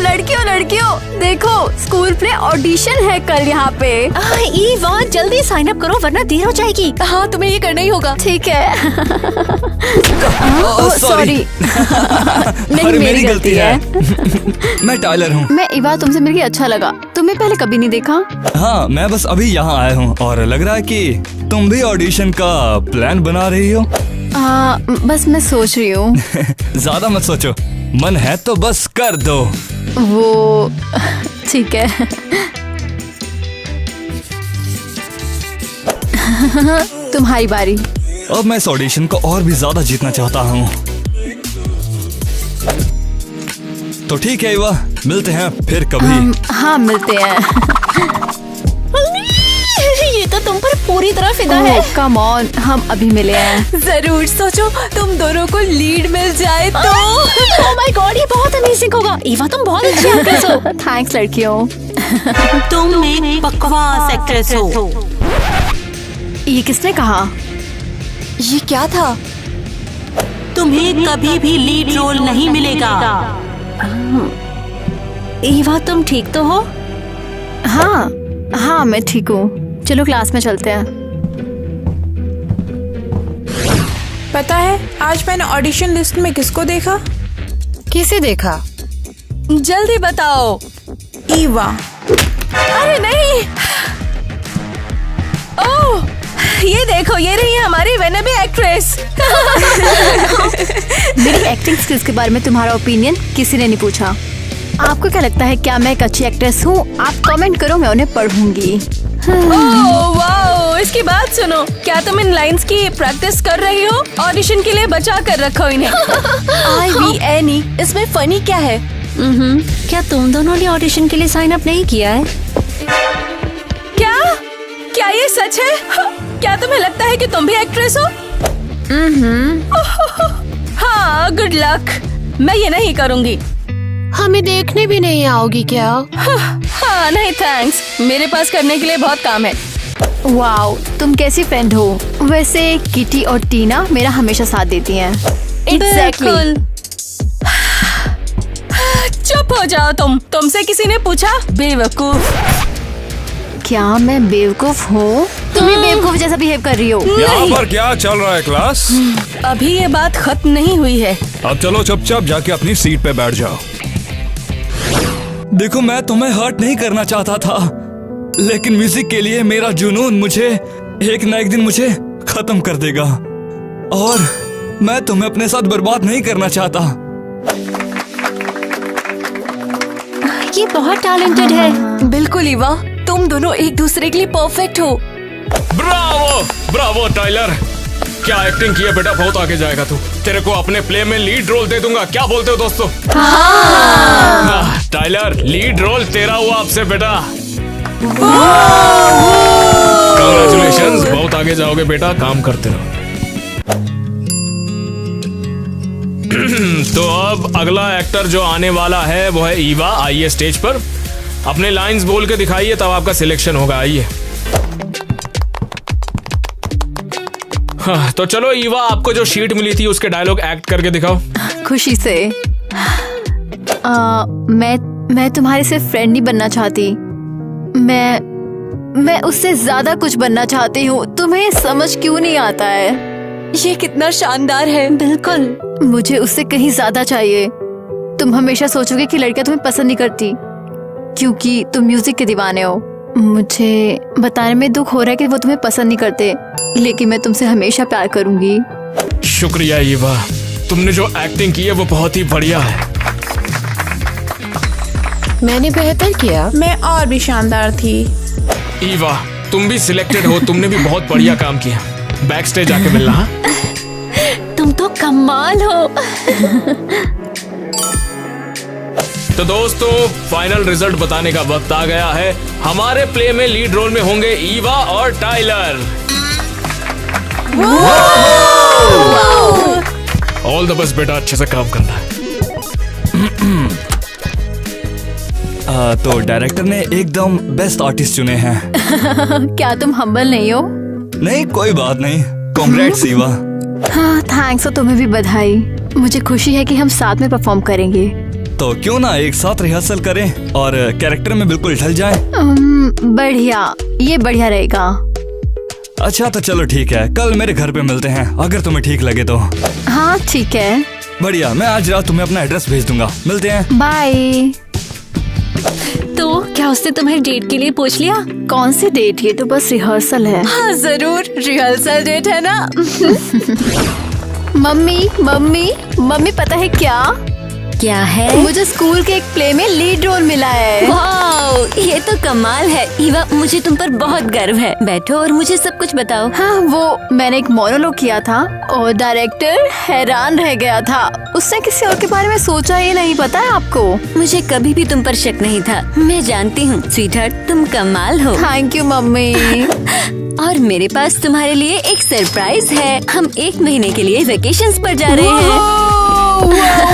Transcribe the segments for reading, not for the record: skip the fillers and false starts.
लड़कियों लड़कियों देखो, स्कूल प्ले ऑडिशन है कल यहाँ पे। ईवा जल्दी साइन अप करो वरना देर हो जाएगी। हाँ तुम्हें ये करना ही होगा। ठीक है। सॉरी। नहीं अरे मेरी गलती है। मैं टाइलर हूँ। मैं ईवा, तुमसे मिलके अच्छा लगा। तुम्हें पहले कभी नहीं देखा। हाँ मैं बस अभी यहाँ आया हूँ और लग रहा है कि तुम भी ऑडिशन का प्लान बना रही हो। बस मैं सोच रही हूँ। ज्यादा मत सोचो, मन है तो बस कर दो। वो ठीक है। तुम्हारी बारी। अब मैं इस ऑडिशन को और भी ज्यादा जीतना चाहता हूँ। तो ठीक है ईवा, मिलते हैं फिर कभी। हाँ मिलते हैं। ये तो तुम पर पूरी तरह फिदा है। कम ऑन, हम अभी मिले हैं। जरूर सोचो तुम दोनों को लीड मिल जाए तो। ओह माय गॉड, ये बहुत अमेजिंग होगा। ईवा तुम बहुत अच्छी एक्ट्रेस हो। थैंक्स लड़कियों। तुम एक बकवास एक्ट्रेस हो। ये किसने कहा? ये क्या था? तुम्हें कभी भी लीड रोल नहीं मिलेगा। ईवा तुम ठीक तो हो? हाँ मैं ठीक हूँ। चलो क्लास में चलते हैं। पता है आज मैंने ऑडिशन लिस्ट में किसको देखा? किसे देखा? जल्दी बताओ। ईवा। अरे नहीं। ओह ये देखो, ये रही है हमारी वेनेबी एक्ट्रेस। मेरी एक्टिंग स्किल्स के बारे में तुम्हारा ओपिनियन किसी ने नहीं पूछा। आपको क्या लगता है, क्या मैं एक अच्छी एक्ट्रेस हूँ? आप कमेंट करो, मैं उन्हें पढ़ूंगी। ओह वाओ, इसकी बात सुनो। क्या तुम इन लाइंस की प्रैक्टिस कर रही हो? ऑडिशन के लिए बचा कर रखो इन्हें। IVNE, इसमें फनी क्या है? क्या तुम दोनों ने ऑडिशन के लिए साइन अप नहीं किया है? क्या ये सच है? क्या तुम्हें लगता है कि तुम भी एक्ट्रेस हो? हाँ गुड लक। मैं ये नहीं करूँगी। हमें देखने भी नहीं आओगी क्या? हाँ नहीं थैंक्स, मेरे पास करने के लिए बहुत काम है। वाओ, तुम कैसी फ्रेंड हो? वैसे किटी और टीना मेरा हमेशा साथ देती हैं। Exactly. चुप हो जाओ तुमसे किसी ने पूछा? बेवकूफ। क्या मैं बेवकूफ हूँ? तुम भी बेवकूफ जैसा बिहेव कर रही हो। यहाँ पर क्या चल रहा है क्लास? अभी ये बात खत्म नहीं हुई है। अब चलो चुपचाप जाके अपनी सीट पे बैठ जाओ। देखो मैं तुम्हें हर्ट नहीं करना चाहता था, लेकिन म्यूजिक के लिए मेरा जुनून मुझे एक न एक दिन मुझे खत्म कर देगा और मैं तुम्हें अपने साथ बर्बाद नहीं करना चाहता। ये बहुत टैलेंटेड है। बिल्कुल ईवा, तुम दोनों एक दूसरे के लिए परफेक्ट हो। ब्रावो ब्रावो टाइलर, क्या एक्टिंग की है बेटा, बहुत आगे जाएगा तू। तेरे को अपने प्ले में लीड रोल दे दूंगा, क्या बोलते हो दोस्तों? टाइलर लीड रोल तेरा हुआ आपसे बेटा। कांग्रेचुलेशंस, बहुत आगे जाओगे बेटा, काम करते रहो। तो अब अगला एक्टर जो आने वाला है वो है ईवा। आइए स्टेज पर, अपने लाइंस बोल के दिखाइए, तब आपका सिलेक्शन होगा। आइए। हाँ, तो चलो ईवा, आपको जो शीट मिली थी उसके डायलॉग एक्ट करके दिखाओ। खुशी से। मैं तुम्हारी सिर्फ फ्रेंड नहीं बनना चाहती, मैं उससे ज्यादा कुछ बनना चाहती हूँ। तुम्हें समझ क्यों नहीं आता है? ये कितना शानदार है। बिल्कुल, मुझे उससे कहीं ज्यादा चाहिए। तुम हमेशा सोचोगे कि लड़कियां तुम्हें पसंद नहीं करती क्योंकि तुम म्यूजिक के दीवाने हो। मुझे बताने में दुख हो रहा है कि वो तुम्हें पसंद नहीं करते, लेकिन मैं तुमसे हमेशा प्यार करूंगी। शुक्रिया ईवा, तुमने जो एक्टिंग की है वो बहुत ही बढ़िया है। मैंने बेहतर किया। मैं और भी शानदार थी। ईवा, तुम भी सिलेक्टेड हो, तुमने भी बहुत बढ़िया काम किया। बैक स्टेज आके मिलना। हाँ? तुम तो कमाल हो। तो दोस्तों, फाइनल रिजल्ट बताने का वक्त आ गया है। हमारे प्ले में लीड रोल में होंगे ईवा और टाइलर। ऑल द बेस्ट बेटा, अच्छे से काम करना है। तो डायरेक्टर ने एकदम बेस्ट आर्टिस्ट चुने हैं। क्या तुम हम्बल नहीं हो? नहीं, कोई बात नहीं। कांग्रेट्स ईवा। हाँ थैंक्स, और तुम्हें भी बधाई। मुझे खुशी है कि हम साथ में परफॉर्म करेंगे। तो क्यों ना एक साथ रिहर्सल करें और कैरेक्टर में बिल्कुल ढल जाएं। बढ़िया, ये बढ़िया रहेगा। अच्छा तो चलो ठीक है, कल मेरे घर पे मिलते हैं अगर तुम्हें ठीक लगे तो। हाँ ठीक है। बढ़िया, मैं आज रात तुम्हें अपना एड्रेस भेज दूंगा। मिलते हैं। बाय। तो क्या उसने तुम्हें डेट के लिए पूछ लिया? कौन सी डेट? ये तो बस रिहर्सल है। हाँ जरूर, रिहर्सल डेट है ना। मम्मी मम्मी मम्मी, पता है क्या? क्या है? मुझे स्कूल के एक प्ले में लीड रोल मिला है। वाओ, ये तो कमाल है। ईवा, मुझे तुम पर बहुत गर्व है। बैठो और मुझे सब कुछ बताओ। हाँ, वो मैंने एक मोनोलॉग किया था और डायरेक्टर हैरान रह गया था। उसने किसी और के बारे में सोचा ही नहीं, पता है आपको? मुझे कभी भी तुम पर शक नहीं था। मैं जानती हूँ स्वीटहार्ट, तुम कमाल हो। Thank you mummy. और मेरे पास तुम्हारे लिए एक सरप्राइज है। हम 1 महीने के लिए वेकेशंस पर जा रहे हैं।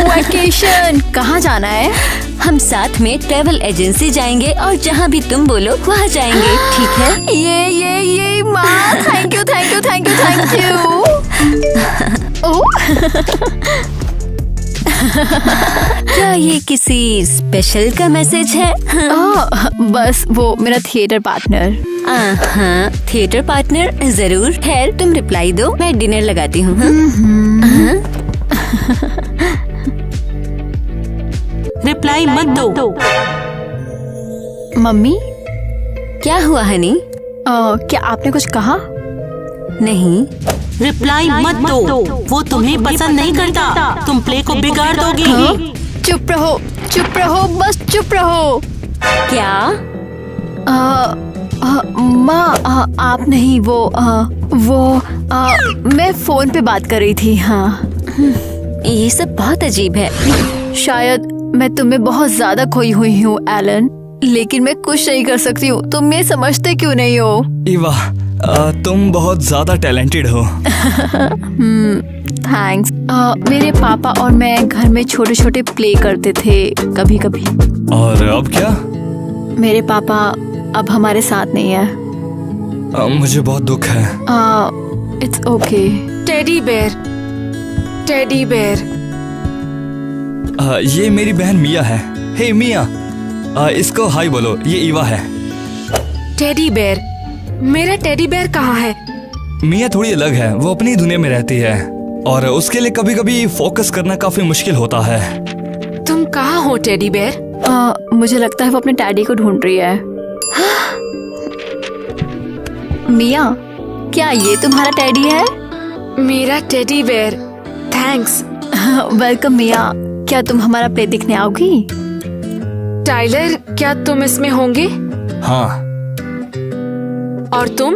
वेकेशन? कहाँ जाना है? हम साथ में ट्रैवल एजेंसी जाएंगे और जहाँ भी तुम बोलो वहाँ जाएंगे, ठीक है? ये माँ, thank you thank you thank you thank you. क्या ये किसी स्पेशल का मैसेज है? बस वो मेरा थिएटर पार्टनर। हाँ, थिएटर पार्टनर जरूर। खैर तुम रिप्लाई दो, मैं डिनर लगाती हूँ। रिप्लाई मत दो। मम्मी, क्या हुआ हनी? क्या आपने कुछ कहा? नहीं। रिप्लाई मत दो, वो तुम्हें पसंद नहीं करता। तुम प्ले को बिगाड़ दोगी। चुप रहो, बस चुप रहो। क्या? माँ, आप नहीं, मैं फोन पे बात कर रही थी। हाँ, ये सब बहुत अजीब है। शायद मैं तुम्हें बहुत ज्यादा खोई हुई हूँ एलन, लेकिन मैं कुछ नहीं कर सकती हूँ। तुम ये समझते क्यों नहीं हो? ईवा, तुम बहुत ज्यादा टैलेंटेड हो। थैंक्स। मेरे पापा और मैं घर में छोटे छोटे प्ले करते थे कभी कभी। और अब क्या? मेरे पापा अब हमारे साथ नहीं है। मुझे बहुत दुख है। It's okay. Teddy bear. ये मेरी बहन मिया है। हे मिया, इसको हाय बोलो। ये ईवा है। टेडी बेयर, मेरा टेडी बेयर कहाँ है? मिया थोड़ी अलग है, वो अपनी दुनिया में रहती है और उसके लिए कभी कभी फोकस करना काफी मुश्किल होता है। तुम कहाँ हो टेडी बेयर? मुझे लगता है वो अपने डैडी को ढूंढ रही है। मिया, क्या ये तुम्हारा टेडी है? मेरा टेडी बेयर, थैंक्स। वेलकम मिया, क्या तुम हमारा प्ले देखने आओगी? टाइलर, क्या तुम इसमें होंगे? हाँ। और तुम?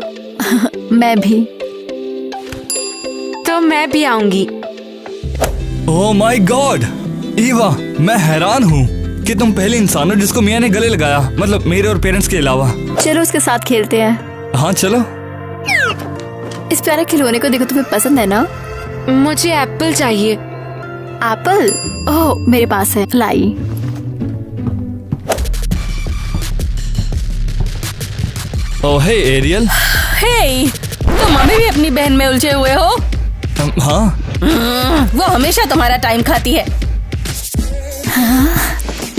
मैं भी। तो मैं भी आऊंगी। ओह माय गॉड ईवा, मैं हैरान हूँ कि तुम पहले इंसान हो जिसको मिया ने गले लगाया, मतलब मेरे और पेरेंट्स के अलावा। चलो उसके साथ खेलते हैं। हाँ चलो। इस प्यारे खिलौने को देखो, तुम्हें पसंद है ना? मुझे एप्पल चाहिए। एप्पल? ओह, मेरे पास है, लाई। ओह हे एरियल। हे, तुम अभी भी अपनी बहन में उलझे हुए हो? हाँ। वो हमेशा तुम्हारा टाइम खाती है।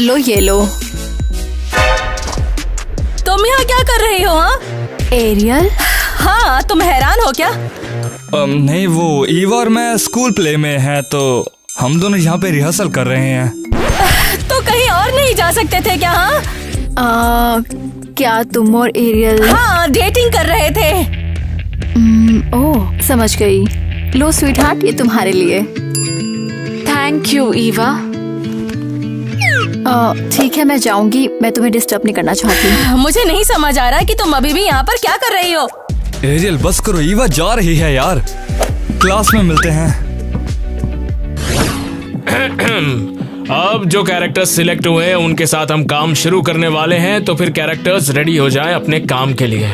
लो ये लो। तुम यहाँ क्या कर रही हो? हाँ एरियल? हाँ, तुम हैरान हो क्या? नहीं, वो ईवा और मैं स्कूल प्ले में हैं, तो हम दोनों यहाँ पे रिहर्सल कर रहे हैं। तो कहीं और नहीं जा सकते थे क्या? हाँ, क्या तुम और एरियल? हाँ, डेटिंग कर रहे थे। ओह, समझ गई। लो स्वीटहार्ट, ये तुम्हारे लिए। Thank you Eva. ठीक है, मैं जाऊंगी। मैं तुम्हें डिस्टर्ब नहीं करना चाहती। मुझे नहीं समझ आ रहा कि तुम अभी भी यहाँ पर क्या कर रही हो। एरियल बस करो, ईवा जा रही है यार। क्लास में मिलते हैं। अब जो कैरेक्टर्स सिलेक्ट हुए हैं उनके साथ हम काम शुरू करने वाले हैं, तो फिर कैरेक्टर्स रेडी हो जाएं अपने काम के लिए।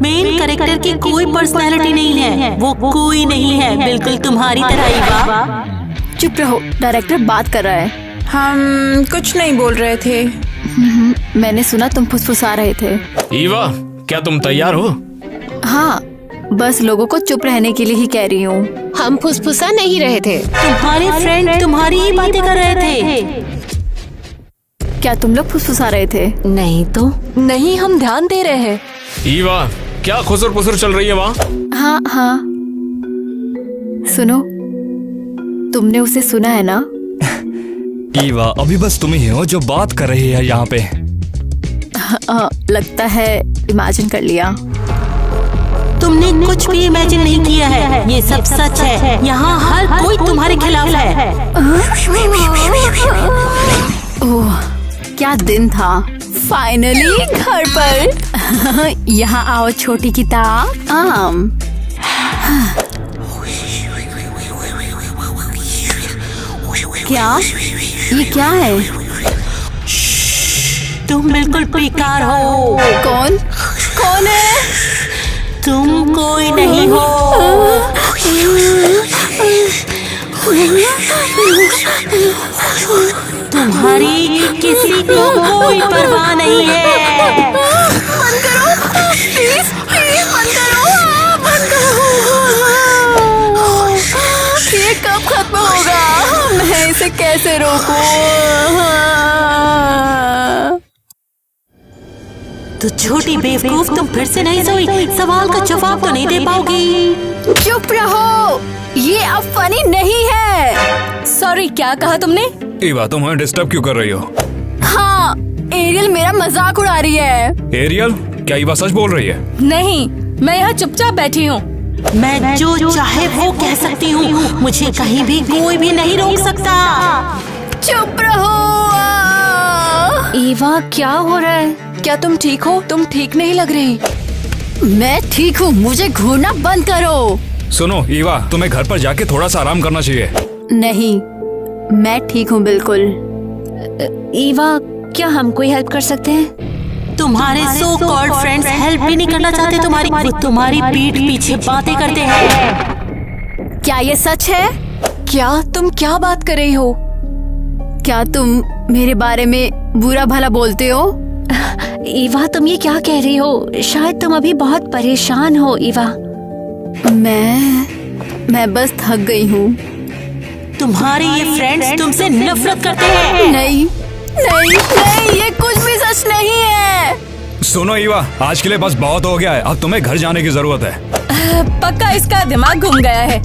मेन कैरेक्टर की कोई पर्सनालिटी नहीं है, वो कोई नहीं है, बिल्कुल तुम्हारी तरह ईवा। चुप रहो, डायरेक्टर बात कर रहा है। हम कुछ नहीं बोल रहे थे। मैंने सुना तुम फुसफुसा रहे थे। ईवा, क्या तुम तैयार हो? हाँ, बस लोगों को चुप रहने के लिए ही कह रही हूँ। हम फुसफुसा नहीं रहे थे। तुम्हारे फ्रेंड तुम्हारी ही बातें कर रहे थे। क्या तुम लोग फुसफुसा रहे थे? नहीं तो नहीं, हम ध्यान दे रहे हैं। ईवा, क्या खुसर पुसर चल रही है वहाँ? हाँ हाँ, सुनो, तुमने उसे सुना है ना? ईवा, अभी बस तुम ही हो जो बात कर रही है यहाँ पे। लगता है इमेजिन कर लिया। तुमने कुछ भी इमेजिन नहीं किया है, ये सब सच है। यहाँ हर कोई तुम्हारे खिलाफ है। ओह, क्या दिन था। फाइनली घर पर। यहाँ आओ छोटी किताब। क्या ये क्या है? तुम बिल्कुल बेकार हो। कौन कौन है? तुम कोई नहीं हो। तुम्हारी किसी को कोई परवाह नहीं है। बंद करो प्लीज, प्लीज बंद करो, बंद करो। ये कब खत्म होगा? मैं इसे कैसे रोकूं? तो छोटी बेवकूफ, तुम फिर से नहीं सोई? सवाल का जवाब तो नहीं दे पाओगी। चुप रहो, ये अब फनी नहीं है। सॉरी, क्या कहा तुमने? ईवा, तुम हमें डिस्टर्ब क्यों कर रही हो? हाँ, एरियल मेरा मजाक उड़ा रही है। एरियल, क्या ईवा सच बोल रही है? नहीं, मैं यहाँ चुपचाप बैठी हूँ। मैं जो चाहे वो कह सकती हूँ, मुझे कहीं भी कोई भी नहीं रोक सकता। चुप रहो। ईवा, क्या हो रहा है? क्या तुम ठीक हो? तुम ठीक नहीं लग रही। मैं ठीक हूँ, मुझे घूरना बंद करो। सुनो ईवा, तुम्हें घर पर जाके थोड़ा सा आराम करना चाहिए। नहीं, मैं ठीक हूँ बिल्कुल। ईवा, क्या हम कोई हेल्प कर सकते हैं? तुम्हारे सो कॉल्ड फ्रेंड्स हेल्प भी नहीं करना चाहते तुम्हारी। वो तुम्हारी पीठ पीछे बातें करते हैं। क्या ये सच है? क्या तुम क्या बात कर रही हो? क्या तुम मेरे बारे में बुरा भला बोलते हो? ईवा, तुम ये क्या कह रही हो? शायद तुम अभी बहुत परेशान हो। ईवा, मैं बस थक गई हूँ। तुम्हारे ये फ्रेंड्स तुमसे नफरत करते हैं। नहीं नहीं नहीं, ये कुछ भी सच नहीं है। सुनो ईवा, आज के लिए बस बहुत हो गया है। अब तुम्हें घर जाने की जरूरत है। पक्का इसका दिमाग घूम गया है।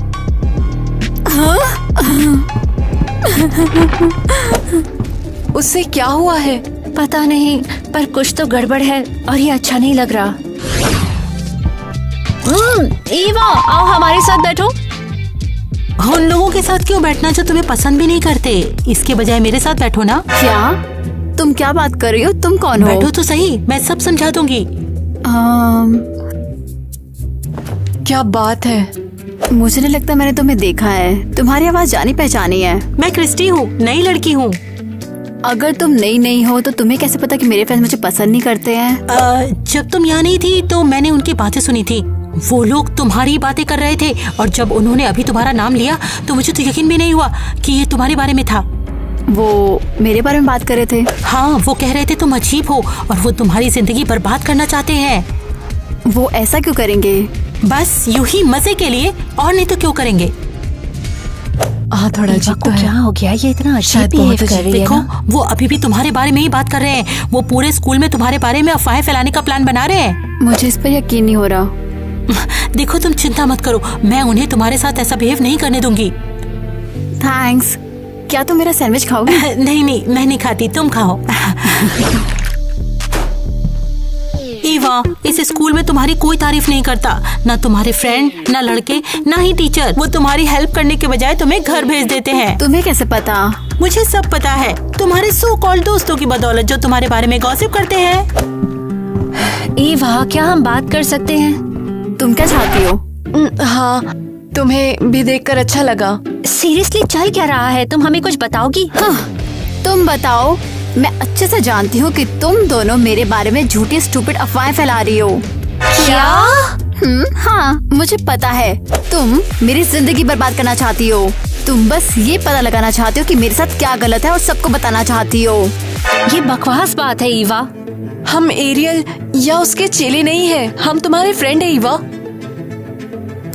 उससे क्या हुआ है? पता नहीं, पर कुछ तो गड़बड़ है और ये अच्छा नहीं लग रहा। ईवा, आओ हमारे साथ बैठो। उन लोगों के साथ क्यों बैठना जो तुम्हें पसंद भी नहीं करते? इसके बजाय मेरे साथ बैठो ना। क्या तुम क्या बात कर रही हो? तुम कौन हो? बैठो तो सही, मैं सब समझा दूंगी। क्या बात है? मुझे नहीं लगता मैंने तुम्हें देखा है। तुम्हारी आवाज जानी पहचानी है। मैं क्रिस्टी हूँ, नई लड़की हूँ। अगर तुम नई नहीं हो तो तुम्हें कैसे पता कि मेरे फ्रेंड्स मुझे पसंद नहीं करते हैं? जब तुम यहाँ नहीं थी तो मैंने उनकी बातें सुनी थी। वो लोग तुम्हारी बातें कर रहे थे और जब उन्होंने अभी तुम्हारा नाम लिया तो मुझे तो यकीन भी नहीं हुआ कि ये तुम्हारे बारे में था। वो मेरे बारे में बात कर रहे थे? हाँ, वो कह रहे थे तुम अजीब हो और वो तुम्हारी जिंदगी बर्बाद करना चाहते हैं। वो ऐसा क्यों करेंगे? बस यूं ही मजे के लिए, और नहीं तो क्यों करेंगे। थोड़ा अजीब तो क्या हो गया? ये इतना शायद बहुत अजीब है देखो, ना? वो अभी भी तुम्हारे बारे में ही बात कर रहे हैं। वो पूरे स्कूल में तुम्हारे बारे में अफवाहें फैलाने का प्लान बना रहे हैं। मुझे इस पर यकीन नहीं हो रहा। देखो, तुम चिंता मत करो, मैं उन्हें तुम्हारे साथ ऐसा बिहेव नहीं करने दूंगी। थैंक्स। क्या तुम मेरा सैंडविच खाओगे? नहीं नहीं, मैं नहीं खाती, तुम खाओ। ईवा, इस स्कूल में तुम्हारी कोई तारीफ नहीं करता, ना तुम्हारे फ्रेंड, ना लड़के, ना ही टीचर। वो तुम्हारी हेल्प करने के बजाय तुम्हें घर भेज देते हैं। तुम्हें कैसे पता? मुझे सब पता है, तुम्हारे सो कॉल्ड दोस्तों की बदौलत जो तुम्हारे बारे में गॉसिप करते हैं। ईवा, क्या हम बात कर सकते हैं? तुम क्या चाहती हो? हाँ, तुम्हें भी देखकर अच्छा लगा। सीरियसली चल क्या रहा है? तुम हमें कुछ बताओगी? हाँ, तुम बताओ। मैं अच्छे से जानती हूँ कि तुम दोनों मेरे बारे में झूठी स्टूपिड अफवाहें फैला रही हो। क्या? हाँ, मुझे पता है। तुम मेरी जिंदगी बर्बाद करना चाहती हो। तुम बस ये पता लगाना चाहती हो कि मेरे साथ क्या गलत है और सबको बताना चाहती हो। ये बकवास बात है ईवा। हम एरियल या उसके चेले नहीं हैं, हम तुम्हारे फ्रेंड है ईवा।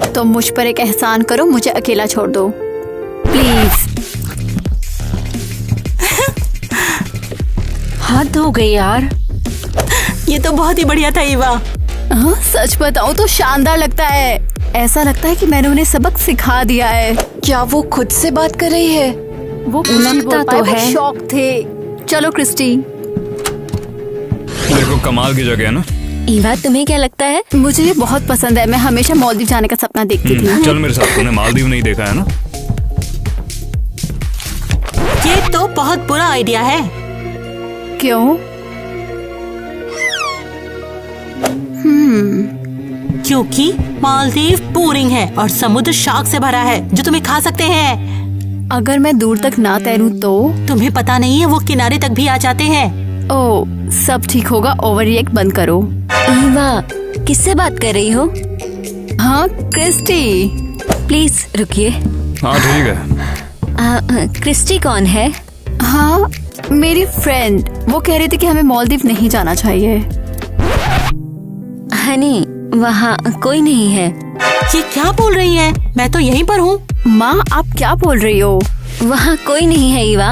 तो मुझ पर एक एहसान करो, मुझे अकेला छोड़ दो प्लीज। हद हो गई यार। ये तो बहुत ही बढ़िया था ईवा। हाँ, सच बताऊं तो शानदार लगता है। ऐसा लगता है कि मैंने उन्हें सबक सिखा दिया है। क्या वो खुद से बात कर रही है? वो कुछ नहीं बोल लगता पाए, तो वो है। शॉक थे। चलो क्रिस्टी। देखो कमाल की जगह है ना। ईवा तुम्हें क्या लगता है? मुझे ये बहुत पसंद है। मैं हमेशा मालदीव जाने का सपना देखती थी। चल मेरे साथ, तूने मालदीव नहीं देखा है ना। ये तो बहुत बुरा आइडिया है। क्यों? क्योंकि मालदीव बोरिंग है और समुद्र शार्क से भरा है जो तुम्हें खा सकते हैं। अगर मैं दूर तक ना तैरूं तो? तुम्हें पता नहीं है वो किनारे तक भी आ जाते हैं। ओ, सब ठीक होगा। ओवर रिएक्ट बंद करो। ईवा किससे बात कर रही हो? हाँ क्रिस्टी। प्लीज रुकिए। हाँ ठीक है। क्रिस्टी कौन है? हाँ, मेरी फ्रेंड। वो कह रही थी कि हमें मालदीव नहीं जाना चाहिए। हनी वहाँ कोई नहीं है। ये क्या बोल रही है? मैं तो यहीं पर हूँ। माँ, आप क्या बोल रही हो? वहाँ कोई नहीं है ईवा।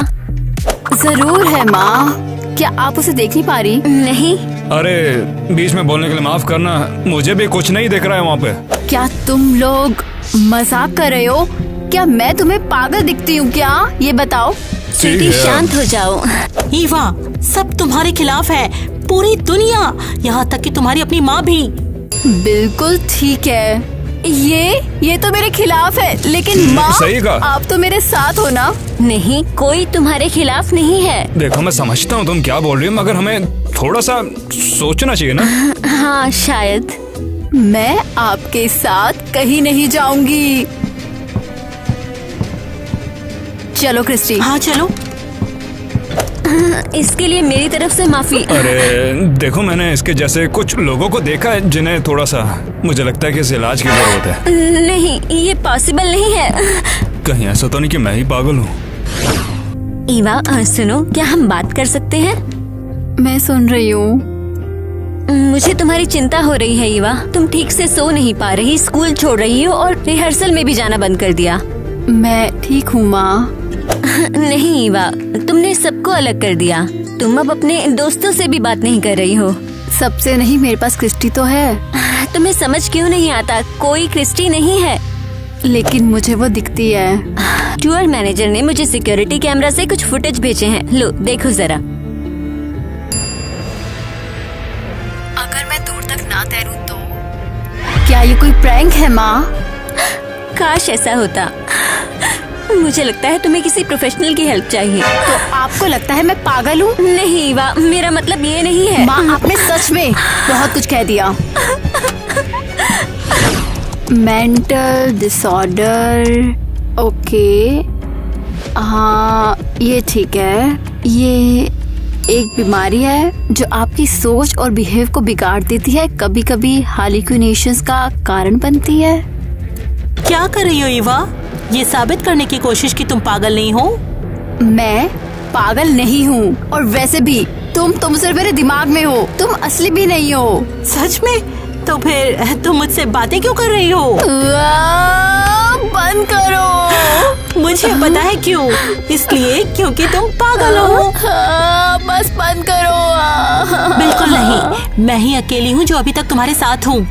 जरूर है माँ। क्या आप उसे देख नहीं पा रही? नहीं। अरे बीच में बोलने के लिए माफ करना, मुझे भी कुछ नहीं दिख रहा है वहाँ पे। क्या तुम लोग मजाक कर रहे हो? क्या मैं तुम्हें पागल दिखती हूँ क्या? ये बताओ। स्वीटी शांत हो जाओ। ईवा, सब तुम्हारे खिलाफ है। पूरी दुनिया, यहाँ तक कि तुम्हारी अपनी माँ भी। बिल्कुल ठीक है। ये तो मेरे खिलाफ है, लेकिन माँ सही कहा। आप तो मेरे साथ हो ना? नहीं, कोई तुम्हारे खिलाफ नहीं है। देखो मैं समझता हूँ तुम क्या बोल रही हो, मगर हमें थोड़ा सा सोचना चाहिए ना। हाँ शायद। मैं आपके साथ कहीं नहीं जाऊंगी। चलो क्रिस्टी। हाँ चलो। इसके लिए मेरी तरफ से माफी। अरे देखो, मैंने इसके जैसे कुछ लोगों को देखा है जिन्हें थोड़ा सा, मुझे लगता है कि इस इलाज की जरूरत है। नहीं, ये पॉसिबल नहीं है। कहीं ऐसा तो नहीं कि मैं ही पागल हूँ। ईवा सुनो, क्या हम बात कर सकते हैं? मैं सुन रही हूँ। मुझे तुम्हारी चिंता हो रही है ईवा। तुम ठीक से सो नहीं पा रही, स्कूल छोड़ रही हो और रिहर्सल में भी जाना बंद कर दिया। मैं ठीक हूँ माँ। नहीं ईवा, तुमने सबको अलग कर दिया। तुम अब अपने दोस्तों से भी बात नहीं कर रही हो। सबसे नहीं, मेरे पास क्रिस्टी तो है। तुम्हें समझ क्यों नहीं आता? कोई क्रिस्टी नहीं है। लेकिन मुझे वो दिखती है। टूर मैनेजर ने मुझे सिक्योरिटी कैमरा से कुछ फुटेज भेजे हैं। लो देखो जरा। अगर मैं दूर तक ना तैरूं तो? क्या ये कोई प्रैंक है माँ? काश ऐसा होता। मुझे लगता है तुम्हें किसी प्रोफेशनल की हेल्प चाहिए। तो आपको लगता है मैं पागल हूँ? नहीं ईवा, मेरा मतलब ये नहीं है। माँ, आपने सच में बहुत कुछ कह दिया। Mental disorder, okay. हाँ ये ठीक है। ये एक बीमारी है जो आपकी सोच और बिहेव को बिगाड़ देती है, कभी कभी हाल्यूसिनेशंस का कारण बनती है। क्या कर रही हो ईवा? ये साबित करने की कोशिश कि तुम पागल नहीं हो। मैं पागल नहीं हूँ, और वैसे भी तुम सिर्फ मेरे दिमाग में हो। तुम असली भी नहीं हो। सच में? तो फिर तुम मुझसे बातें क्यों कर रही हो? बंद करो। मुझे पता है क्यों। इसलिए क्योंकि तुम पागल हो। बस बंद करो। बिल्कुल नहीं, मैं ही अकेली हूँ जो अभी तक तुम्हारे साथ हूँ।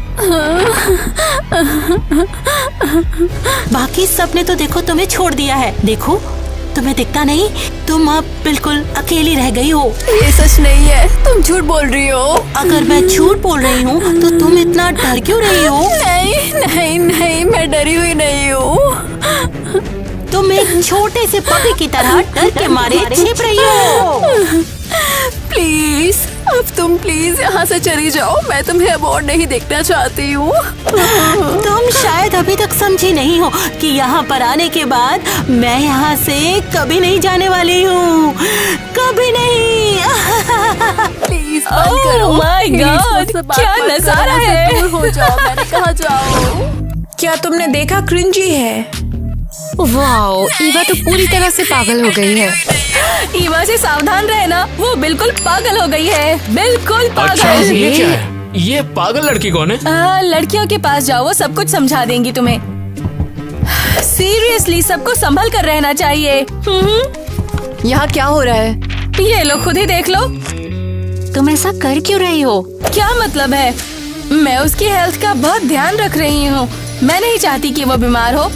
बाकी सबने तो देखो तुम्हें छोड़ दिया है। देखो, तुम्हें दिखता नहीं, तुम अब बिल्कुल अकेली रह गई हो। ये सच नहीं है, तुम झूठ बोल रही हो। अगर मैं झूठ बोल रही हूँ तो तुम इतना डर क्यों रही हो? नहीं नहीं नहीं, मैं डरी हुई नहीं हूँ। तुम एक छोटे से पपी की तरह डर के मारे छिप रही हो। प्लीज, अब तुम प्लीज यहाँ से चली जाओ। मैं तुम्हें अब और नहीं देखना चाहती हूँ। तुम शायद अभी तक समझी नहीं हो कि यहाँ पर आने के बाद मैं यहाँ से कभी नहीं जाने वाली हूँ। कभी नहीं। प्लीज बंद करो। my God, क्या नजारा है। दूर हो जाओ, मैंने कहा जाओ। क्या तुमने देखा? क्रिंजी है। वाओ, ईवा तो पूरी तरह से पागल हो गई है। ईवा से सावधान रहना, वो बिल्कुल पागल हो गई है। बिल्कुल अच्छा पागल। ये क्या है? ये पागल लड़की कौन है? लड़कियों के पास जाओ, वो सब कुछ समझा देंगी तुम्हें। सीरियसली सबको संभल कर रहना चाहिए। यहाँ क्या हो रहा है? ये लो, खुद ही देख लो। तुम ऐसा कर क्यों रही हो? क्या मतलब है? मैं उसकी हेल्थ का बहुत ध्यान रख रही हूँ। मैं नहीं चाहती कि वो बीमार हो।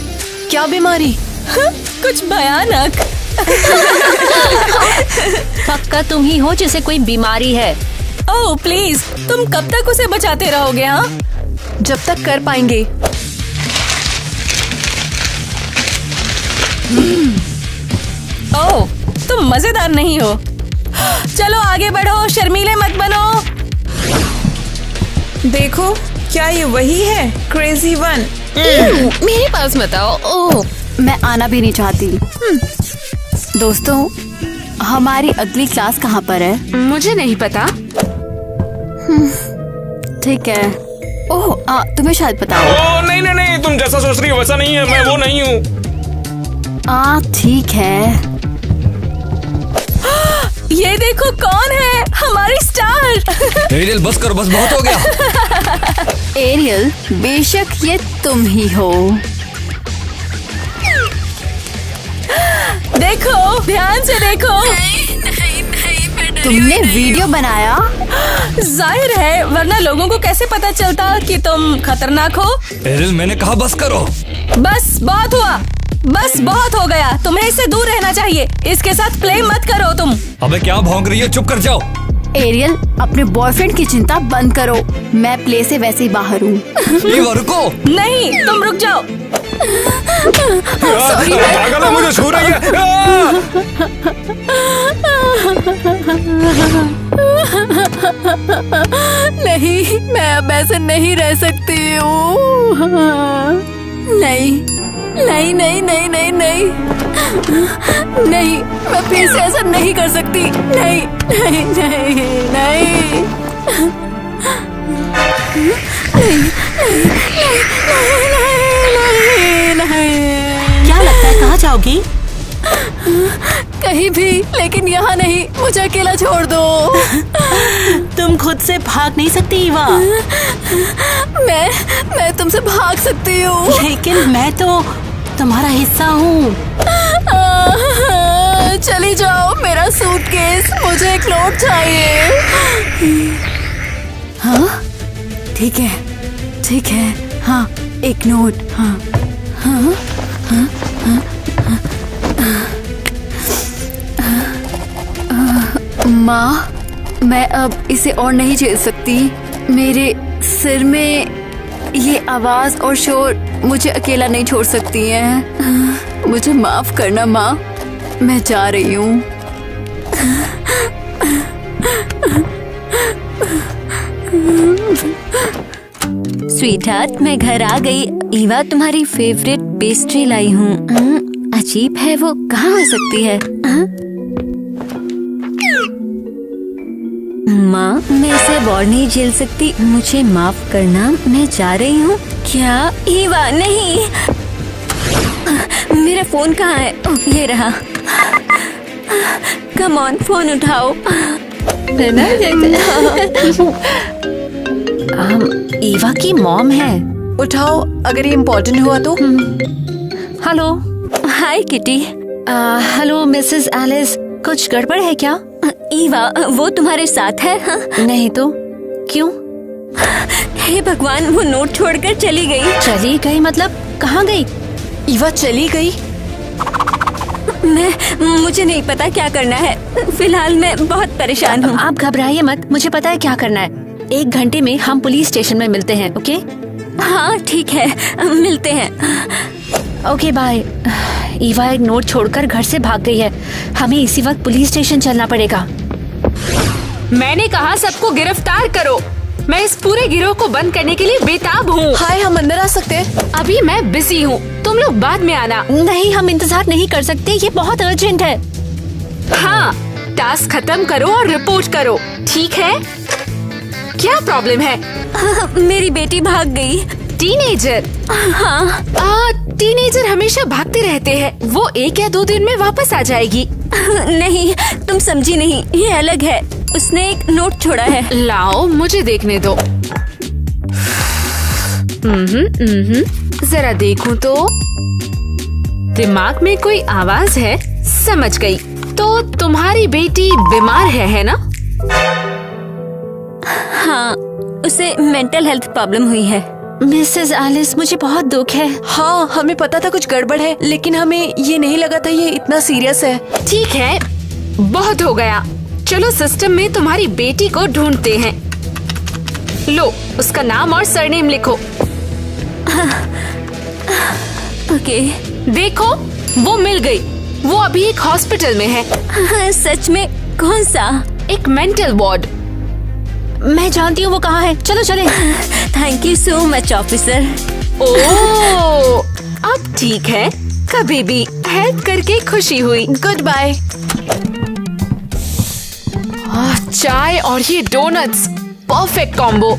क्या बीमारी? कुछ भयानक। पक्का तुम ही हो जिसे कोई बीमारी है। ओह प्लीज, तुम कब तक उसे बचाते रहोगे? हाँ, जब तक कर पाएंगे। ओह, तुम मजेदार नहीं हो। चलो आगे बढ़ो, शर्मीले मत बनो। देखो, क्या ये वही है? Crazy one. मेरे पास मत आओ। ओह, मैं आना भी नहीं चाहती। दोस्तों, हमारी अगली क्लास कहाँ पर है? मुझे नहीं पता। ठीक है। ओह, तुम्हें शायद पता हो। ओ नहीं नहीं नहीं, तुम जैसा सोच रही हो वैसा नहीं है, मैं वो नहीं हूँ। ठीक है। ये देखो कौन है, हमारी स्टार। एरियल बस करो, बस बहुत हो गया। एरियल, बेशक ये तुम ही हो। देखो, ध्यान से देखो। तुमने वीडियो बनाया? जाहिर है, वरना लोगों को कैसे पता चलता कि तुम खतरनाक हो। एरियल, मैंने कहा बस करो। बस बहुत हुआ, बस बहुत हो गया। तुम्हें इससे दूर रहना चाहिए। इसके साथ प्ले मत करो तुम। अबे क्या भौंक रही है, चुप कर जाओ। एरियल, अपने बॉयफ्रेंड की चिंता बंद करो। मैं प्ले से वैसे ही बाहर हूँ। ईवा रुको। नहीं, तुम रुक जाओ। पागल है, मुझे छू रही है। नहीं, मैं अब ऐसे नहीं रह सकती हूँ। नहीं नहीं नहीं नहीं नहीं नहीं नहीं, मैं फिर से ऐसा नहीं कर सकती। नहीं नहीं नहीं नहीं क्या लगता है कहाँ जाओगी? कहीं भी, लेकिन यहाँ नहीं। मुझे अकेला छोड़ दो। तुम खुद से भाग नहीं सकती ईवा। मैं तुमसे भाग सकती हूँ, लेकिन मैं तो तुम्हारा हिस्सा हूँ। चली जाओ। मेरा सूटकेस, मुझे एक नोट चाहिए। हाँ ठीक है, ठीक है। हाँ, एक नोट। हाँ हाँ हाँ हाँ माँ, मैं अब इसे और नहीं झेल सकती। मेरे सिर में ये आवाज और शोर मुझे अकेला नहीं छोड़ सकती है। मुझे माफ करना माँ, मैं जा रही हूँ। स्वीटहार्ट, मैं घर आ गई। ईवा, तुम्हारी फेवरेट पेस्ट्री लाई हूँ। अजीब है, वो कहाँ हो सकती है? माँ, मैं इसे और नहीं झेल सकती। मुझे माफ करना, मैं जा रही हूँ। क्या? ईवा, नहीं। मेरा फोन कहाँ है? ये रहा। कम ऑन, फोन उठाओ। ईवा की मॉम है। उठाओ, अगर ये इम्पोर्टेंट हुआ तो। हेलो। हाय किटी। हेलो मिसेस एलिस, कुछ गड़बड़ है क्या? ईवा, वो तुम्हारे साथ है? हाँ? नहीं तो क्यों? हे भगवान, वो नोट छोड़कर चली गई। चली गई मतलब कहाँ गई? ईवा चली गई? मुझे नहीं पता क्या करना है। फिलहाल मैं बहुत परेशान हूँ। आप घबराइए मत, मुझे पता है क्या करना है। 1 घंटे में हम पुलिस स्टेशन में मिलते हैं, ओके? हाँ ठीक है, मिलते हैं। Okay bye. ईवा एक नोट छोड़कर घर से भाग गई है। हमें इसी वक्त पुलिस स्टेशन चलना पड़ेगा। मैंने कहा सबको गिरफ्तार करो। मैं इस पूरे गिरोह को बंद करने के लिए बेताब हूँ। हाय, हम अंदर आ सकते हैं? अभी मैं बिजी हूँ, तुम लोग बाद में आना। नहीं, हम इंतजार नहीं कर सकते, ये बहुत अर्जेंट है। हाँ, टास्क खत्म करो और रिपोर्ट करो, ठीक है? क्या प्रॉब्लम है? मेरी बेटी भाग गई। टीनेजर? हाँ। टीनेजर हमेशा भागते रहते हैं। वो 1 या 2 दिन में वापस आ जाएगी। नहीं, तुम समझी नहीं, ये अलग है। उसने एक नोट छोड़ा है। लाओ मुझे देखने दो। जरा देखूं तो। दिमाग में कोई आवाज है, समझ गई। तो तुम्हारी बेटी बीमार है ना? हाँ, उसे मेंटल हेल्थ प्रॉब्लम हुई है। मिसेस एलिस, मुझे बहुत दुख है। हाँ, हमें पता था कुछ गड़बड़ है, लेकिन हमें ये नहीं लगा था ये इतना सीरियस है। ठीक है, बहुत हो गया। चलो सिस्टम में तुम्हारी बेटी को ढूंढते हैं। लो, उसका नाम और सरनेम लिखो। ओके। देखो, वो मिल गई। वो अभी एक हॉस्पिटल में है। हाँ, सच में? कौन सा? एक मेंटल वार्ड। मैं जानती हूँ वो कहाँ है। चलो चले। Thank you so much officer. Oh, अब ठीक है। कभी भी हेल्प करके खुशी हुई। Good bye. चाय और ये donuts, perfect combo.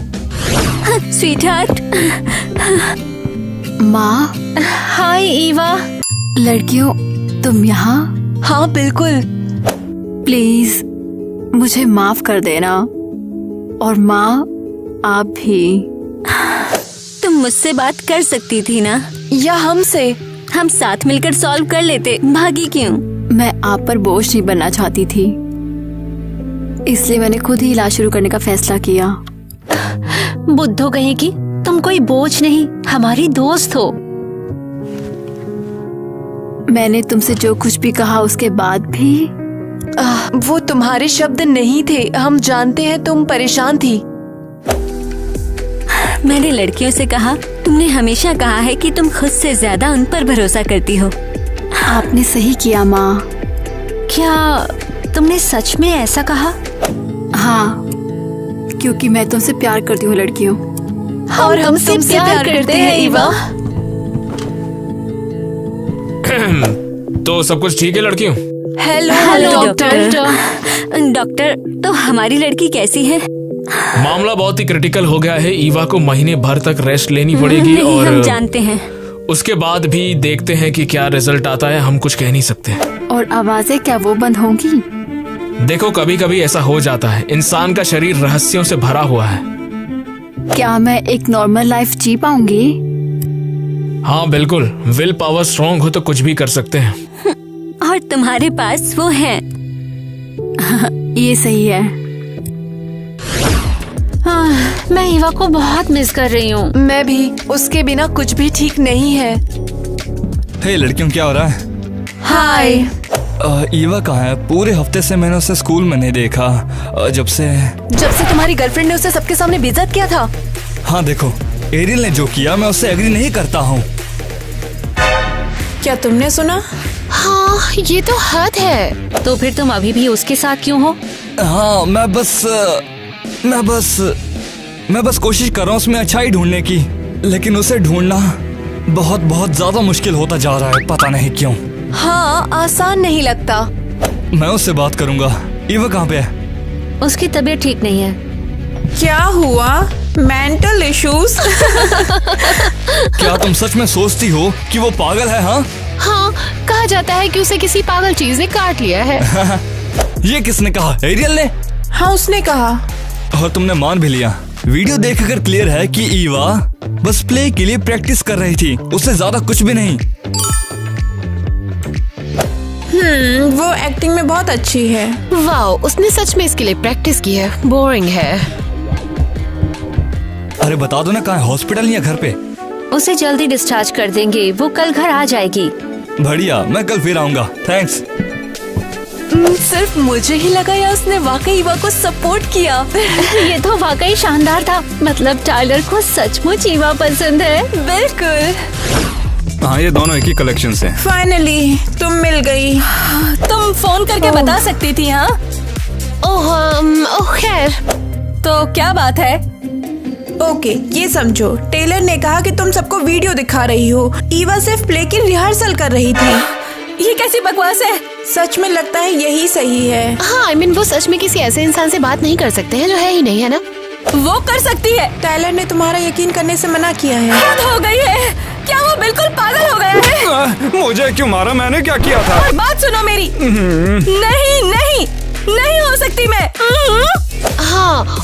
Sweetheart. माँ। हाय ईवा। लड़कियों, तुम यहाँ? हाँ बिल्कुल। प्लीज मुझे माफ कर देना। और माँ, आप भी। तुम मुझसे बात कर सकती थी ना, या हमसे? हम साथ मिलकर सॉल्व कर लेते। भागी क्यों? मैं आप पर बोझ नहीं बनना चाहती थी, इसलिए मैंने खुद ही इलाज शुरू करने का फैसला किया। बुद्धो कहेगी, तुम कोई बोझ नहीं, हमारी दोस्त हो। मैंने तुमसे जो कुछ भी कहा उसके बाद भी वो तुम्हारे शब्द नहीं थे। हम जानते हैं तुम परेशान थी। मैंने लड़कियों से कहा, तुमने हमेशा कहा है कि तुम खुद से ज्यादा उन पर भरोसा करती हो। आपने सही किया माँ। क्या तुमने सच में ऐसा कहा? हाँ, क्योंकि मैं तुमसे प्यार करती हूँ लड़कियों। और हम तुमसे प्यार करते हैं ईवा। तो सब कुछ ठीक है लड़कियों? Hello doctor. डॉक्टर, तो हमारी लड़की कैसी है? मामला बहुत ही क्रिटिकल हो गया है। ईवा को महीने भर तक रेस्ट लेनी पड़ेगी। नहीं, और हम जानते हैं। उसके बाद भी देखते हैं कि क्या रिजल्ट आता है। हम कुछ कह नहीं सकते। और आवाजें क्या वो बंद होंगी? देखो, कभी कभी ऐसा हो जाता है। इंसान का शरीर रहस्यों से भरा हुआ है। क्या मैं एक नॉर्मल लाइफ जी पाऊंगी? हाँ बिल्कुल, विल पावर स्ट्रॉन्ग हो तो कुछ भी कर सकते हैं। और तुम्हारे पास वो है। ये सही है। मैं ईवा को बहुत मिस कर रही हूँ। मैं भी। उसके बिना कुछ भी ठीक नहीं है। हे लड़कियों, क्या हो रहा है? हाय। ईवा कहाँ है? पूरे हफ्ते से मैंने उसे स्कूल में नहीं देखा। जब से तुम्हारी गर्लफ्रेंड ने उसे सबके सामने बेइज्जत किया था। हाँ देखो, एरियल ने जो किया मैं उससे एग्री नहीं करता हूँ। क्या तुमने सुना? हाँ, ये तो हद है। तो फिर तुम अभी भी उसके साथ क्यों हो? हाँ, मैं बस कोशिश कर रहा हूँ उसमें अच्छाई ढूंढने की, लेकिन उसे ढूंढना बहुत बहुत ज्यादा मुश्किल होता जा रहा है। पता नहीं क्यों। हाँ, आसान नहीं लगता। मैं उससे बात करूंगा। ईवा कहाँ पे है? उसकी तबीयत ठीक नहीं है। क्या हुआ? Mental issues? क्या तुम सच में सोचती हो कि वो पागल है? हाँ, कहा जाता है कि उसे किसी पागल चीज ने काट लिया है। ये किसने कहा? एरियल ने? हाँ, उसने कहा। और तुमने मान भी लिया। वीडियो देखकर क्लियर है कि ईवा बस प्ले के लिए प्रैक्टिस कर रही थी, उससे ज्यादा कुछ भी नहीं। वो एक्टिंग में बहुत अच्छी है। वाओ, उसने सच में इसके लिए प्रैक्टिस की है। बोरिंग है। अरे बता दो ना, कहाँ है? हॉस्पिटल या घर पे? उसे जल्दी डिस्चार्ज कर देंगे, वो कल घर आ जाएगी। बढ़िया, मैं कल फिर आऊंगा। थैंक्स। सिर्फ मुझे ही लगा या उसने वाकई ईवा को सपोर्ट किया? ये तो वाकई शानदार था। मतलब टाइलर को सचमुच ईवा पसंद है। बिल्कुल। हाँ, ये दोनों एक ही कलेक्शन से। फाइनली तुम मिल गई। तुम फोन करके बता सकती थी। हाँ, ओह खैर। तो क्या बात है? ओके, ये समझो, टेलर ने कहा कि तुम सबको वीडियो दिखा रही हो। ईवा सिर्फ प्ले की रिहर्सल कर रही थी। ये कैसी बकवास है? सच में लगता है यही सही है। हाँ, आई मीन वो सच में किसी ऐसे इंसान से बात नहीं कर सकते हैं जो है ही नहीं, है ना? वो कर सकती है। टाइलर ने तुम्हारा यकीन करने से मना किया है। हद हो गई है। क्या वो बिल्कुल पागल हो गया है? मुझे क्यों मारा? मैंने क्या किया था? और बात सुनो मेरी। नहीं नहीं नहीं हो सकती मैं।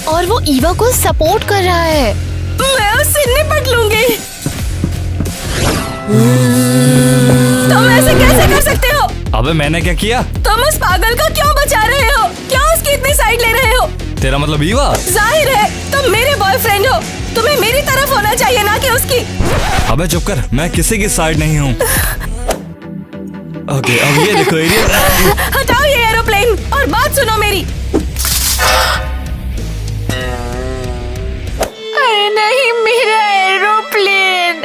और वो ईवा को सपोर्ट कर रहा है। मैं उससे निपट लूंगी। तुम ऐसे कैसे कर सकते हो? अबे मैंने क्या किया? तुम उस पागल को क्यों बचा रहे हो? क्यों उसकी इतनी साइड ले रहे हो? तेरा मतलब ईवा? जाहिर है तुम मेरे बॉयफ्रेंड हो, तुम्हें मेरी तरफ होना चाहिए ना कि उसकी। अबे चुप कर, मैं किसी की साइड नहीं हूँ। ओके, अब ये देखो एरियल। हटाओ ये एरोप्लेन और बात सुनो मेरी। अरे नहीं, मेरा एरोप्लेन।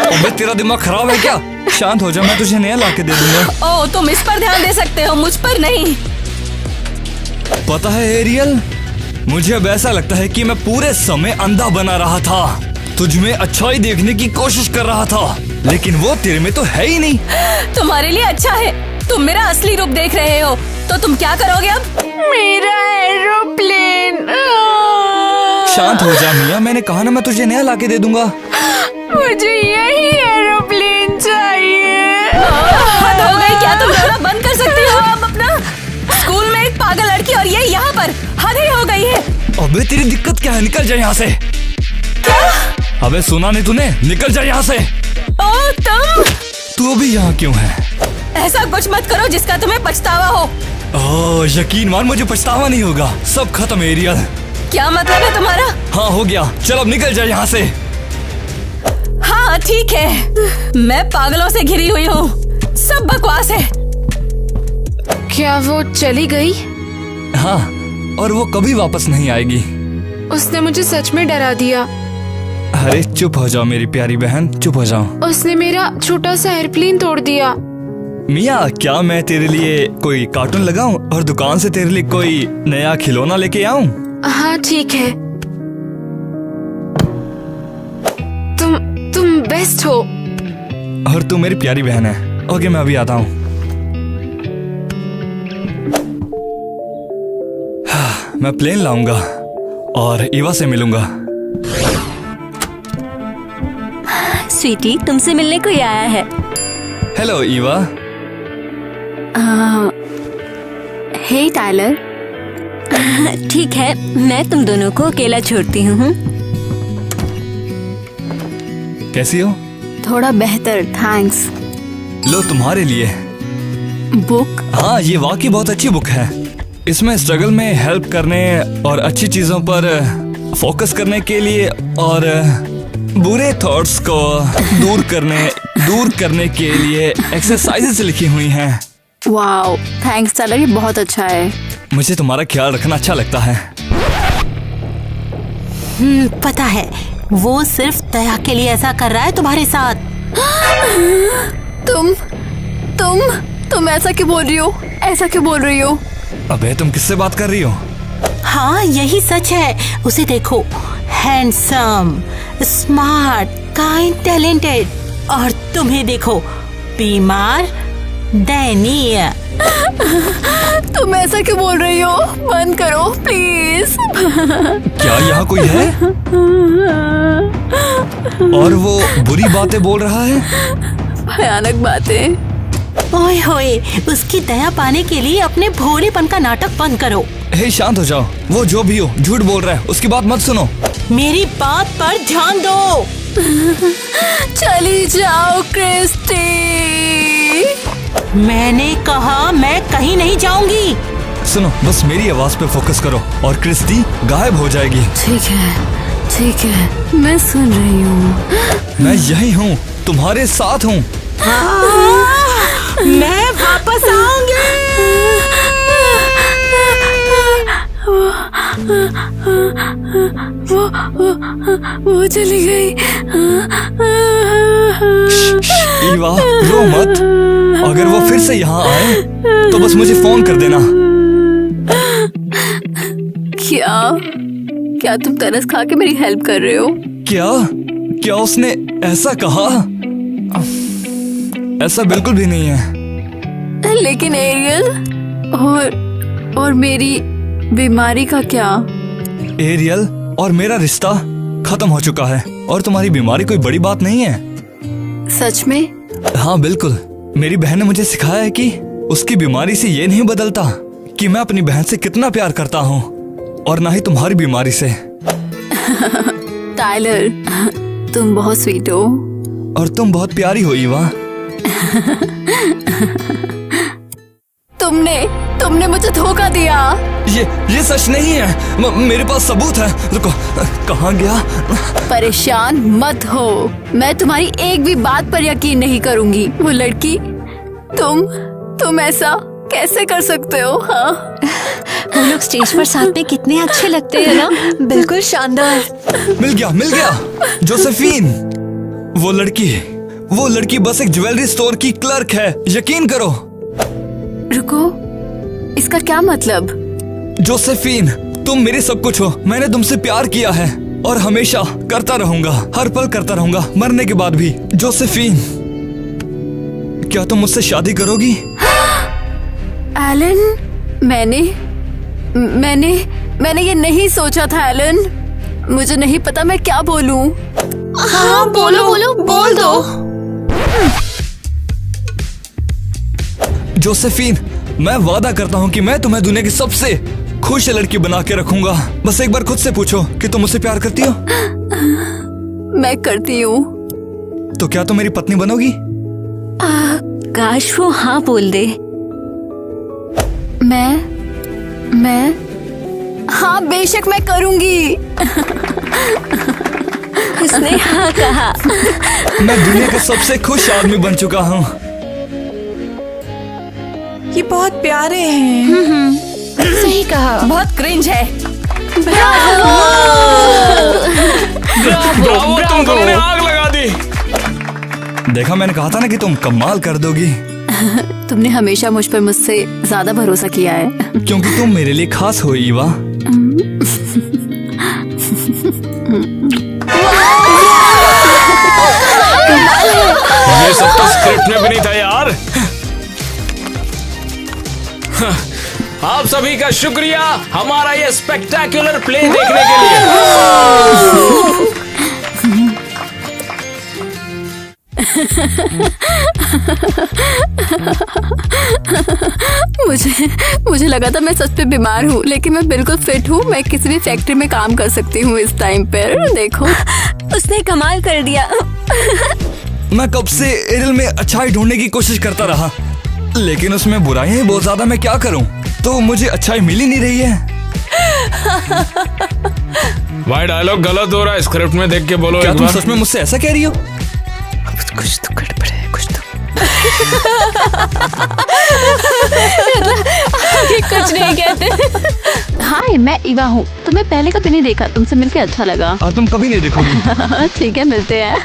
अबे तेरा दिमाग खराब है क्या? शांत हो जा, मैं तुझे नया लाके दे दूंगा। ओह, तुम इस पर ध्यान दे सकते हो, मुझ पर नहीं। पता है एरियल, मुझे अब ऐसा लगता है कि मैं पूरे समय अंधा बना रहा था, तुझ में अच्छाई देखने की कोशिश कर रहा था, लेकिन वो तेरे में तो है ही नहीं। तुम्हारे लिए अच्छा है, तुम मेरा असली रूप देख रहे हो, तो तुम क्या करोगे अब? मेरा एरोप्लेन। शांत हो जा मिया, मैंने कहा ना मैं तुझे नया लाके दे दूंगा। मुझे यही एरोप्लेन चाहिए। हद हो गई क्या? तुम रोना बंद कर सकती हो अब अपना? स्कूल में एक पागल लड़की और ये यहाँ पर, हद ही हो गई है। अबे तेरी दिक्कत क्या है? निकल जा यहाँ से। क्या? अबे सुना नहीं तूने? निकल जा यहाँ से। ओह, तू अभी यहाँ क्यों है? ऐसा कुछ मत करो जिसका तुम्हें पछतावा हो। ओह, यकीन मान मुझे पछतावा नहीं होगा, सब खत्म एरियल। क्या मतलब है तुम्हारा? हाँ हो गया, चल अब निकल जा यहाँ से। हाँ ठीक है, मैं पागलों से घिरी हुई हूँ, सब बकवास है। क्या वो चली गई? हाँ, और वो कभी वापस नहीं आएगी। उसने मुझे सच में डरा दिया। अरे चुप हो जाओ मेरी प्यारी बहन, चुप हो जाओ। उसने मेरा छोटा सा एयरप्लेन तोड़ दिया। मिया, क्या मैं तेरे लिए कोई कार्टून लगाऊं और दुकान से तेरे लिए कोई नया खिलौना लेके आऊं? हाँ ठीक है, तुम बेस्ट हो। और तू मेरी प्यारी बहन है। ओके, मैं अभी आता हूँ। मैं प्लेन लाऊंगा और ईवा से मिलूंगा। स्वीटी, तुमसे मिलने कोई आया है। हेलो ईवा। हे टाइलर। ठीक है, मैं तुम दोनों को अकेला छोड़ती हूँ। कैसी हो? थोड़ा बेहतर, थैंक्स। लो तुम्हारे लिए बुक। हाँ, ये वाकई बहुत अच्छी बुक है। इसमें स्ट्रगल में हेल्प करने और अच्छी चीजों पर फोकस करने के लिए और बुरे थॉट्स को दूर करने के लिए एक्सरसाइजेस लिखी हुई हैं। वाओ, थैंक्स टाइलर, ये बहुत अच्छा है। मुझे तुम्हारा ख्याल रखना अच्छा लगता है। पता है, वो सिर्फ दया के लिए ऐसा कर रहा है तुम्हारे साथ। तुम ऐसा क्यों बोल रही हो? ऐसा क्यों बोल रही हो? अबे तुम किससे बात कर रही हो? हाँ, यही सच है। उसे देखो, हैंडसम, स्मार्ट, काइंड, टैलेंटेड। और तुम्हें देखो, बीमार, दयनीय। तुम ऐसा क्यों बोल रही हो? बंद करो प्लीज। क्या यहाँ कोई है? और वो बुरी बातें बोल रहा है? भयानक बातें। ओए होए, उसकी दया पाने के लिए अपने भोलेपन का नाटक बंद करो। हे शांत हो जाओ, वो जो भी हो झूठ बोल रहा है, उसकी बात मत सुनो। मेरी बात पर ध्यान दो। चली जाओ क्रिस्टी। मैंने कहा मैं कहीं नहीं जाऊंगी। सुनो, बस मेरी आवाज पे फोकस करो और क्रिस्टी गायब हो जाएगी। ठीक है, मैं सुन रही हूँ। मैं यही हूँ, तुम्हारे साथ हूँ। मैं वापस आऊंगी। वो चली गई। ईवा, रो मत। अगर वो फिर से यहाँ आए तो बस मुझे फोन कर देना। क्या तुम तरस खा के मेरी हेल्प कर रहे हो? क्या उसने ऐसा कहा? ऐसा बिल्कुल भी नहीं है। लेकिन एरियल, और मेरी बीमारी का क्या? एरियल और मेरा रिश्ता खत्म हो चुका है और तुम्हारी बीमारी कोई बड़ी बात नहीं है। सच में? हाँ बिल्कुल। मेरी बहन ने मुझे सिखाया है कि उसकी बीमारी से ये नहीं बदलता कि मैं अपनी बहन से कितना प्यार करता हूँ, और ना ही तुम्हारी बीमारी से। टाइलर, तुम बहुत स्वीट हो। और तुम बहुत प्यारी हो ईवा। तुमने मुझे धोखा दिया। ये सच नहीं है। मेरे पास सबूत है। रुको, कहाँ गया? परेशान मत हो, मैं तुम्हारी एक भी बात पर यकीन नहीं करूंगी। वो लड़की, तुम ऐसा कैसे कर सकते हो? हाँ, वो लोग स्टेज पर साथ में कितने अच्छे लगते हैं ना। बिल्कुल शानदार। मिल गया। जोसेफीन, वो लड़की बस एक ज्वेलरी स्टोर की क्लर्क है, यकीन करो। रुको, इसका क्या मतलब? जोसेफीन, तुम मेरी सब कुछ हो। मैंने तुमसे प्यार किया है और हमेशा करता रहूंगा, हर पल करता रहूंगा, मरने के बाद भी। जोसेफीन, क्या तुम मुझसे शादी करोगी? एलन, मैंने ये नहीं सोचा था एलन। मुझे नहीं पता मैं क्या बोलूं। हाँ, बोल दो। जोसेफीन, मैं वादा करता हूँ कि मैं तुम्हें दुनिया की सबसे खुश लड़की बना के रखूंगा। बस एक बार खुद से पूछो कि तुम मुझसे प्यार करती हो? मैं करती हूँ। तो क्या तुम मेरी पत्नी बनोगी? काश वो हाँ बोल दे। मैं हाँ, बेशक मैं करूंगी। उसने हाँ कहा। मैं दुनिया का सबसे खुश आदमी बन चुका हूँ। ये बहुत प्यारे हैं। सही कहा। बहुत क्रिंज है। ब्रावो, तुम दोनों ने आग लगा दी। देखा, मैंने कहा था ना कि तुम कमाल कर दोगी। तुमने हमेशा मुझ पर मुझसे ज्यादा भरोसा किया है। क्योंकि तुम मेरे लिए खास हो ईवा। ये सब तो स्क्रिप्ट में भी नहीं था यार। आप सभी का शुक्रिया हमारा ये स्पेक्टेक्युलर प्ले देखने के लिए। मुझे लगा था मैं सच पे बीमार हूँ, लेकिन मैं बिल्कुल फिट हूँ। मैं किसी भी फैक्ट्री में काम कर सकती हूँ इस टाइम पर। देखो, उसने कमाल कर दिया। मैं कब से एरियल में अच्छाई ढूंढने की कोशिश करता रहा, लेकिन उसमें बुराइयां ही बहुत ज्यादा। मैं क्या करूं? तो मुझे अच्छाई मिल ही नहीं रही है। भाई, डायलॉग गलत हो रहा है, स्क्रिप्ट में देख के बोलो। क्या एक तुम बार सच में मुझसे ऐसा कह रही हो? कुछ तो गड़बड़ है, कुछ तो। कुछ नहीं कहते। हाय, मैं ईवा हूँ। तुम्हें पहले कभी नहीं देखा, तुमसे मिलकर अच्छा लगा। तुम कभी नहीं देखोगी। ठीक है, मिलते हैं।